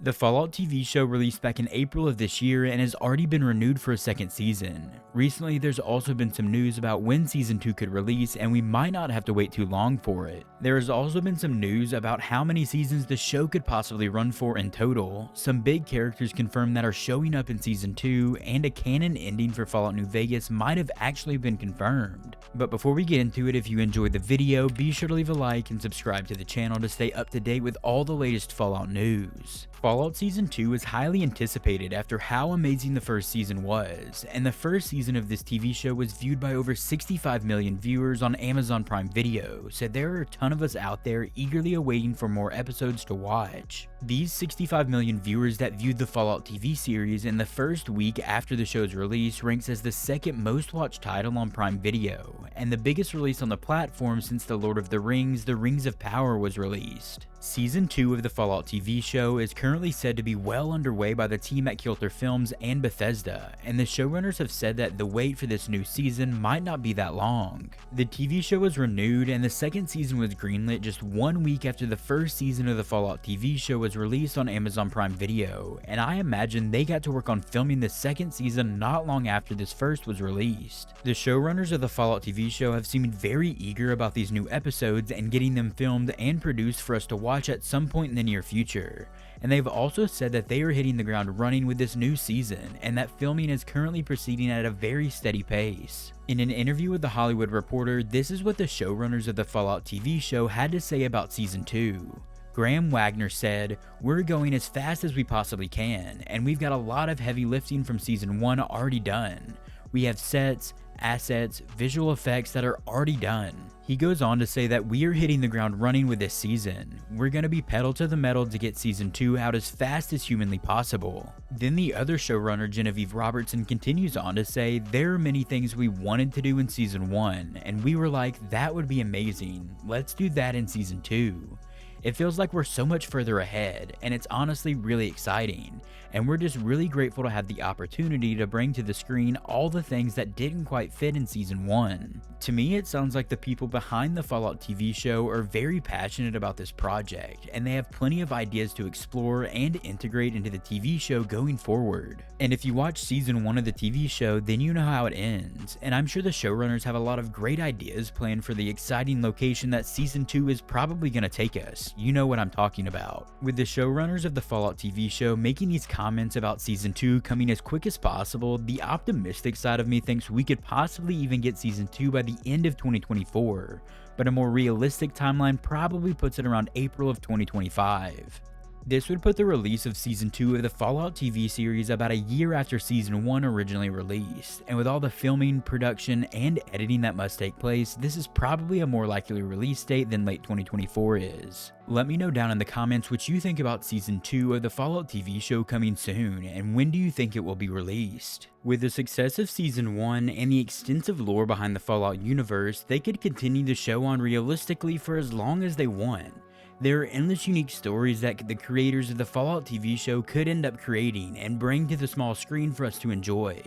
The Fallout TV show released back in April of this year and has already been renewed for a second season. Recently, there's also been some news about when Season 2 could release, and we might not have to wait too long for it. There has also been some news about how many seasons the show could possibly run for in total. Some big characters confirmed that are showing up in Season 2, and a canon ending for Fallout New Vegas might have actually been confirmed. But before we get into it, if you enjoyed the video, be sure to leave a like and subscribe to the channel to stay up to date with all the latest Fallout news. Fallout Season 2 is highly anticipated after how amazing the first season was, and the first season of this TV show was viewed by over 65 million viewers on Amazon Prime Video, so there are a ton of us out there eagerly awaiting for more episodes to watch. These 65 million viewers that viewed the Fallout TV series in the first week after the show's release ranks as the second most watched title on Prime Video, and the biggest release on the platform since The Lord of the Rings: The Rings of Power was released. Season 2 of the Fallout TV show is currently said to be well underway by the team at Kilter Films and Bethesda, and the showrunners have said that the wait for this new season might not be that long. The TV show was renewed and the second season was greenlit just 1 week after the first season of the Fallout TV show was released on Amazon Prime Video, and I imagine they got to work on filming the second season not long after this first was released. The showrunners of the Fallout TV show have seemed very eager about these new episodes and getting them filmed and produced for us to watch at some point in the near future, and they've also said that they are hitting the ground running with this new season and that filming is currently proceeding at a very steady pace. In an interview with The Hollywood Reporter, this is what the showrunners of the Fallout TV show had to say about Season 2. Graham Wagner said, "We're going as fast as we possibly can, and we've got a lot of heavy lifting from Season 1 already done. We have sets, assets, visual effects that are already done." He goes on to say that we are hitting the ground running with this season. We're going to be pedal to the metal to get Season 2 out as fast as humanly possible. Then the other showrunner, Genevieve Robertson, continues on to say, "There are many things we wanted to do in Season 1, and we were like, that would be amazing. Let's do that in Season 2. It feels like we're so much further ahead, and it's honestly really exciting, and we're just really grateful to have the opportunity to bring to the screen all the things that didn't quite fit in Season 1. To me, it sounds like the people behind the Fallout TV show are very passionate about this project, and they have plenty of ideas to explore and integrate into the TV show going forward. And if you watch Season 1 of the TV show, then you know how it ends, and I'm sure the showrunners have a lot of great ideas planned for the exciting location that Season 2 is probably going to take us. You know what I'm talking about. With the showrunners of the Fallout TV show making these comments about Season 2 coming as quick as possible, the optimistic side of me thinks we could possibly even get Season 2 by the end of 2024, but a more realistic timeline probably puts it around April of 2025. This would put the release of Season 2 of the Fallout TV series about a year after Season 1 originally released, and with all the filming, production, and editing that must take place, this is probably a more likely release date than late 2024 is. Let me know down in the comments what you think about Season 2 of the Fallout TV show coming soon, and when do you think it will be released? With the success of Season 1 and the extensive lore behind the Fallout universe, they could continue the show on realistically for as long as they want. There are endless unique stories that the creators of the Fallout TV show could end up creating and bring to the small screen for us to enjoy.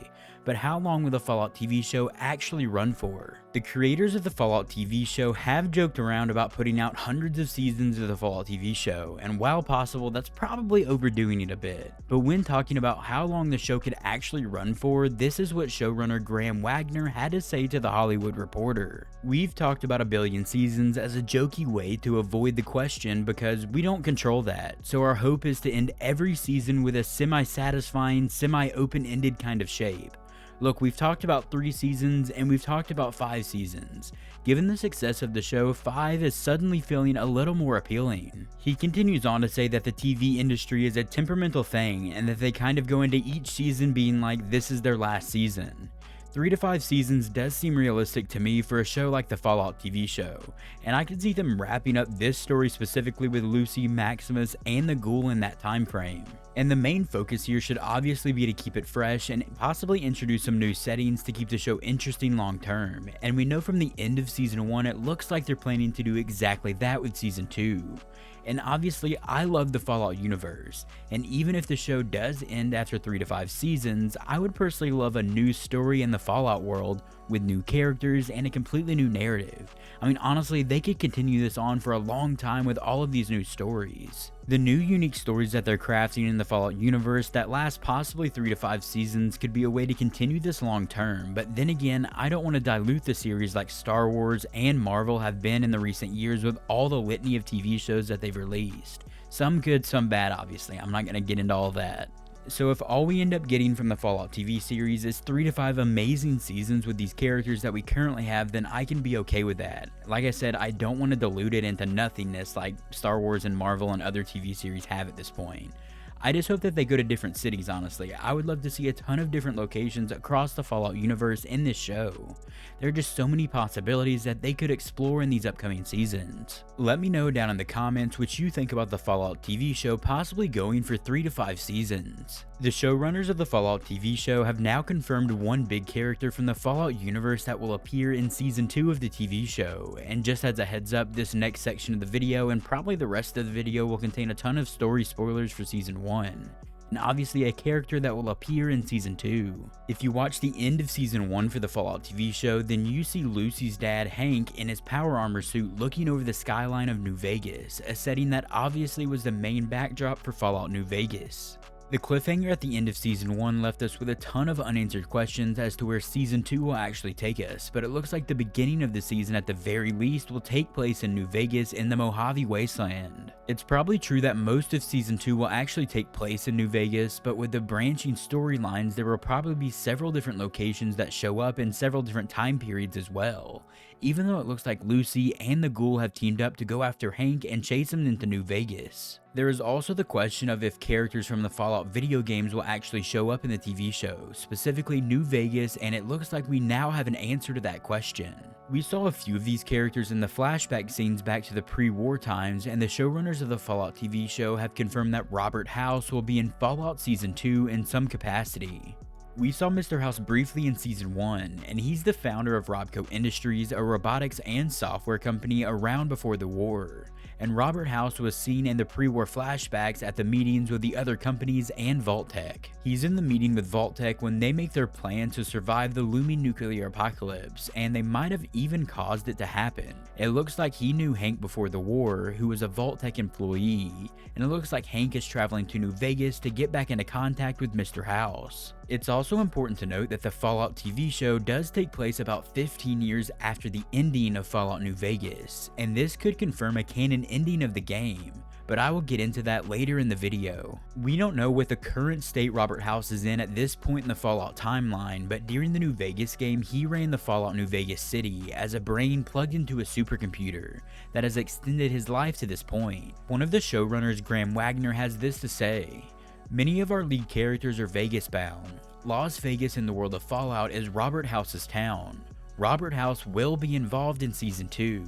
But how long will the Fallout TV show actually run for? The creators of the Fallout TV show have joked around about putting out hundreds of seasons of the Fallout TV show, and while possible, that's probably overdoing it a bit. But when talking about how long the show could actually run for, this is what showrunner Graham Wagner had to say to The Hollywood Reporter. "We've talked about a billion seasons as a jokey way to avoid the question because we don't control that, so our hope is to end every season with a semi-satisfying, semi-open-ended kind of shape. Look, we've talked about 3 seasons and we've talked about 5 seasons. Given the success of the show, 5 is suddenly feeling a little more appealing." He continues on to say that the TV industry is a temperamental thing and that they kind of go into each season being like this is their last season. 3 to 5 seasons does seem realistic to me for a show like the Fallout TV show, and I could see them wrapping up this story specifically with Lucy, Maximus, and the Ghoul in that time frame. And the main focus here should obviously be to keep it fresh and possibly introduce some new settings to keep the show interesting long term, and we know from the end of Season 1 it looks like they're planning to do exactly that with Season 2. And obviously, I love the Fallout universe, and even if the show does end after 3 to 5 seasons, I would personally love a new story in the Fallout world with new characters and a completely new narrative. I mean, honestly, they could continue this on for a long time with all of these new stories. The new unique stories that they're crafting in the Fallout universe that last possibly 3 to 5 seasons could be a way to continue this long term, but then again, I don't want to dilute the series like Star Wars and Marvel have been in the recent years with all the litany of TV shows that they've released. Some good, some bad, obviously. I'm not going to get into all that. So if all we end up getting from the Fallout TV series is 3 to 5 amazing seasons with these characters that we currently have, then I can be okay with that. Like I said, I don't want to dilute it into nothingness like Star Wars and Marvel and other TV series have at this point. I just hope that they go to different cities, honestly. I would love to see a ton of different locations across the Fallout universe in this show. There are just so many possibilities that they could explore in these upcoming seasons. Let me know down in the comments what you think about the Fallout TV show possibly going for 3 to 5 seasons. The showrunners of the Fallout TV show have now confirmed one big character from the Fallout universe that will appear in Season 2 of the TV show, and just as a heads up, this next section of the video and probably the rest of the video will contain a ton of story spoilers for Season 1. And obviously a character that will appear in Season 2. If you watch the end of Season 1 for the Fallout TV show, then you see Lucy's dad, Hank, in his power armor suit looking over the skyline of New Vegas, a setting that obviously was the main backdrop for Fallout New Vegas. The cliffhanger at the end of Season 1 left us with a ton of unanswered questions as to where Season 2 will actually take us, but it looks like the beginning of the season at the very least will take place in New Vegas in the Mojave Wasteland. It's probably true that most of Season 2 will actually take place in New Vegas, but with the branching storylines there will probably be several different locations that show up in several different time periods as well, even though it looks like Lucy and the Ghoul have teamed up to go after Hank and chase him into New Vegas. There is also the question of if characters from the Fallout video games will actually show up in the TV show, specifically New Vegas, and it looks like we now have an answer to that question. We saw a few of these characters in the flashback scenes back to the pre-war times, and the showrunners of the Fallout TV show have confirmed that Robert House will be in Fallout Season 2 in some capacity. We saw Mr. House briefly in Season 1, and he's the founder of Robco Industries, a robotics and software company around before the war. And Robert House was seen in the pre-war flashbacks at the meetings with the other companies and Vault-Tec. He's in the meeting with Vault-Tec when they make their plan to survive the looming nuclear apocalypse, and they might have even caused it to happen. It looks like he knew Hank before the war, who was a Vault-Tec employee, and it looks like Hank is traveling to New Vegas to get back into contact with Mr. House. It's also important to note that the Fallout TV show does take place about 15 years after the ending of Fallout New Vegas, and this could confirm a canon ending of the game, but I will get into that later in the video. We don't know what the current state Robert House is in at this point in the Fallout timeline, but during the New Vegas game, he ran the Fallout New Vegas city as a brain plugged into a supercomputer that has extended his life to this point. One of the showrunners, Graham Wagner, has this to say: "Many of our lead characters are Vegas bound. Las Vegas in the world of Fallout is Robert House's town. Robert House will be involved in Season 2.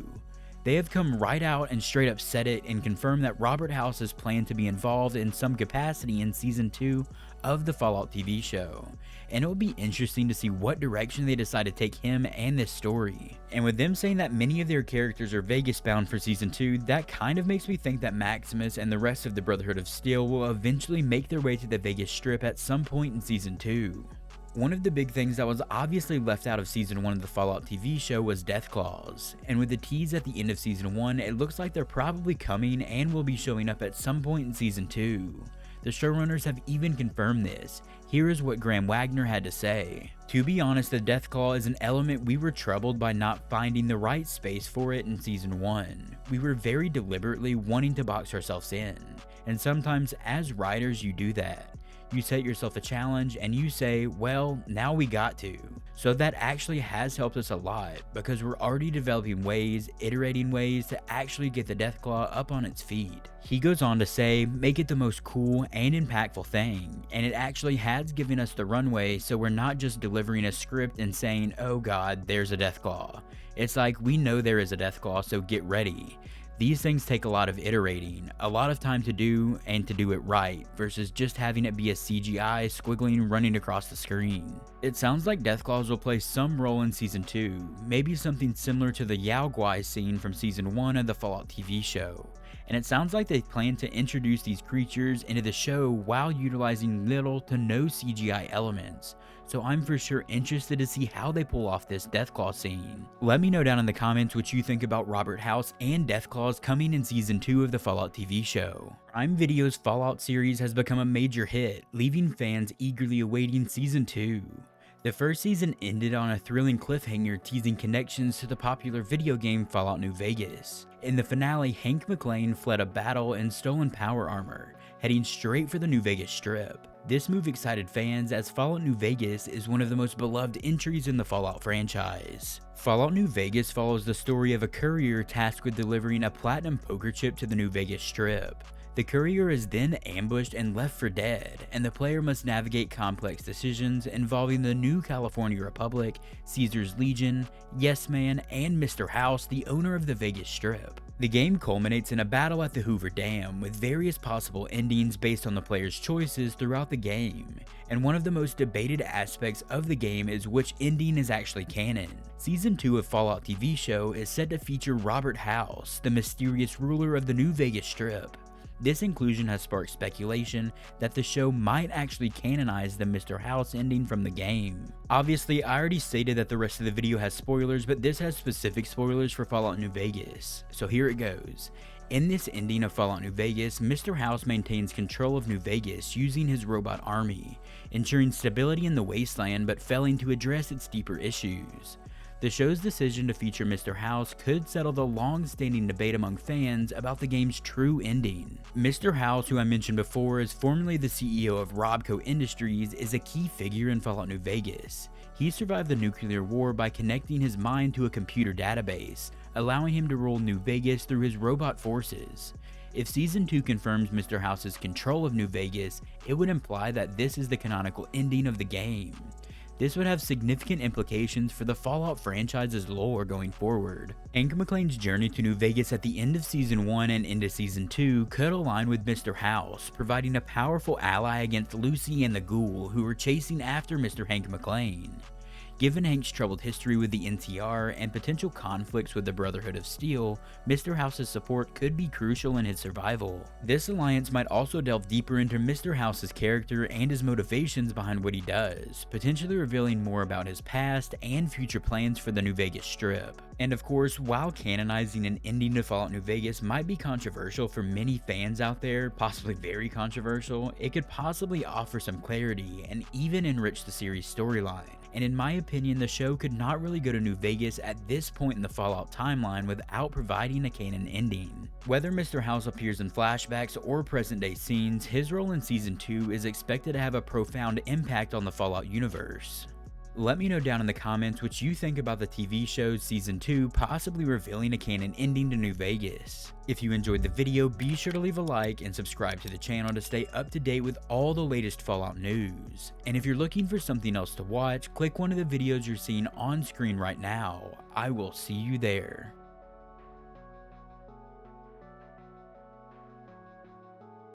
They have come right out and straight up said it and confirmed that Robert House is planned to be involved in some capacity in Season 2 of the Fallout TV show, and it will be interesting to see what direction they decide to take him and this story. And with them saying that many of their characters are Vegas bound for Season 2, that kind of makes me think that Maximus and the rest of the Brotherhood of Steel will eventually make their way to the Vegas Strip at some point in Season 2. One of the big things that was obviously left out of Season 1 of the Fallout TV show was Deathclaws, and with the tease at the end of Season 1, it looks like they're probably coming and will be showing up at some point in Season 2. The showrunners have even confirmed this. Here is what Graham Wagner had to say: "To be honest, the Deathclaw is an element we were troubled by not finding the right space for it in Season 1. We were very deliberately wanting to box ourselves in, and sometimes as writers you do that. You set yourself a challenge and you say, well, now we got to. So that actually has helped us a lot, because we're already developing ways, iterating ways to actually get the Deathclaw up on its feet." He goes on to say, "Make it the most cool and impactful thing, and it actually has given us the runway, so we're not just delivering a script and saying, oh god, there's a Deathclaw. It's like, we know there is a Deathclaw, so get ready. These things take a lot of iterating, a lot of time to do, and to do it right, versus just having it be a CGI squiggling running across the screen." It sounds like Deathclaws will play some role in Season 2, maybe something similar to the Yao Guai scene from Season 1 of the Fallout TV show. and it sounds like they plan to introduce these creatures into the show while utilizing little to no CGI elements, so I'm for sure interested to see how they pull off this Deathclaw scene. Let me know down in the comments what you think about Robert House and Deathclaws coming in Season 2 of the Fallout TV show. Prime Video's Fallout series has become a major hit, leaving fans eagerly awaiting Season 2. The first season ended on a thrilling cliffhanger teasing connections to the popular video game Fallout New Vegas. In the finale, Hank McClane fled a battle in stolen power armor, heading straight for the New Vegas Strip. This move excited fans as Fallout New Vegas is one of the most beloved entries in the Fallout franchise. Fallout New Vegas follows the story of a courier tasked with delivering a platinum poker chip to the New Vegas Strip. The courier is then ambushed and left for dead, and the player must navigate complex decisions involving the New California Republic, Caesar's Legion, Yes Man, and Mr. House, the owner of the Vegas Strip. The game culminates in a battle at the Hoover Dam, with various possible endings based on the player's choices throughout the game, and one of the most debated aspects of the game is which ending is actually canon. Season 2 of Fallout TV show is set to feature Robert House, the mysterious ruler of the New Vegas Strip. This inclusion has sparked speculation that the show might actually canonize the Mr. House ending from the game. Obviously, I already stated that the rest of the video has spoilers, but this has specific spoilers for Fallout New Vegas, so here it goes. In this ending of Fallout New Vegas, Mr. House maintains control of New Vegas using his robot army, ensuring stability in the wasteland but failing to address its deeper issues. The show's decision to feature Mr. House could settle the long-standing debate among fans about the game's true ending. Mr. House, who I mentioned before is formerly the CEO of Robco Industries, is a key figure in Fallout New Vegas. He survived the nuclear war by connecting his mind to a computer database, allowing him to rule New Vegas through his robot forces. If Season 2 confirms Mr. House's control of New Vegas, it would imply that this is the canonical ending of the game. This would have significant implications for the Fallout franchise's lore going forward. Hank McClane's journey to New Vegas at the end of Season 1 and into Season 2 could align with Mr. House, providing a powerful ally against Lucy and the Ghoul, who were chasing after Mr. Hank McClane. Given Hank's troubled history with the NCR and potential conflicts with the Brotherhood of Steel, Mr. House's support could be crucial in his survival. This alliance might also delve deeper into Mr. House's character and his motivations behind what he does, potentially revealing more about his past and future plans for the New Vegas Strip. And of course, while canonizing an ending to Fallout New Vegas might be controversial for many fans out there, possibly very controversial, it could possibly offer some clarity and even enrich the series' storyline. And in my opinion, the show could not really go to New Vegas at this point in the Fallout timeline without providing a canon ending. Whether Mr. House appears in flashbacks or present-day scenes, his role in Season 2 is expected to have a profound impact on the Fallout universe. Let me know down in the comments what you think about the TV show's Season 2 possibly revealing a canon ending to New Vegas. If you enjoyed the video, be sure to leave a like and subscribe to the channel to stay up to date with all the latest Fallout news. And if you're looking for something else to watch, click one of the videos you're seeing on screen right now. I will see you there.